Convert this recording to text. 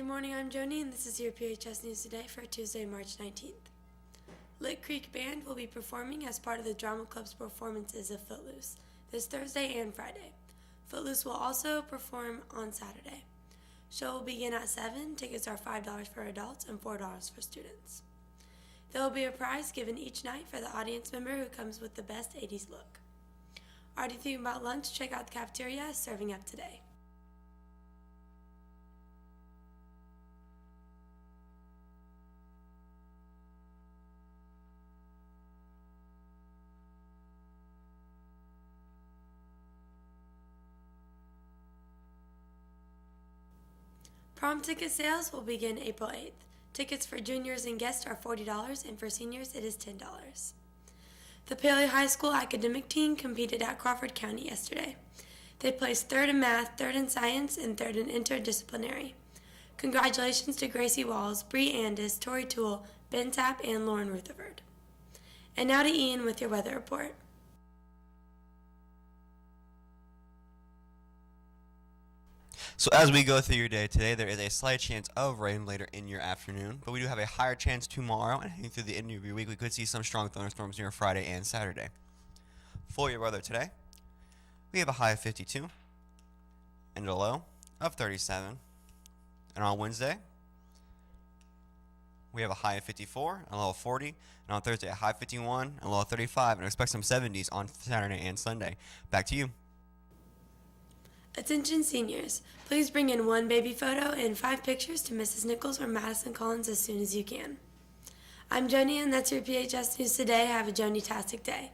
Good morning, I'm Joni, and this is your PHS News Today for Tuesday, March 19th. Lick Creek Band will be performing as part of the Drama Club's performances of Footloose this Thursday and Friday. Footloose will also perform on Saturday. Show will begin at 7. Tickets are $5 for adults and $4 for students. There will be a prize given each night for the audience member who comes with the best 80s look. Already thinking about lunch? Check out the cafeteria serving up today. Prom ticket sales will begin April 8th. Tickets for juniors and guests are $40, and for seniors it is $10. The Paley High School academic team competed at Crawford County yesterday. They placed 3rd in math, 3rd in science, and 3rd in interdisciplinary. Congratulations to Gracie Walls, Bree Andis, Tori Toole, Ben Tapp, and Lauren Rutherford. And now to Ian with your weather report. So as we go through your day today, there is a slight chance of rain later in your afternoon, but we do have a higher chance tomorrow, and heading through the end of your week, we could see some strong thunderstorms near Friday and Saturday. For your weather today, we have a high of 52 and a low of 37. And on Wednesday, we have a high of 54 and a low of 40. And on Thursday, a high of 51 and a low of 35. And expect some 70s on Saturday and Sunday. Back to you. Attention seniors, please bring in 1 baby photo and 5 pictures to Mrs. Nichols or Madison Collins as soon as you can. I'm Joni, and that's your PHS News Today. Have a Joni-tastic day.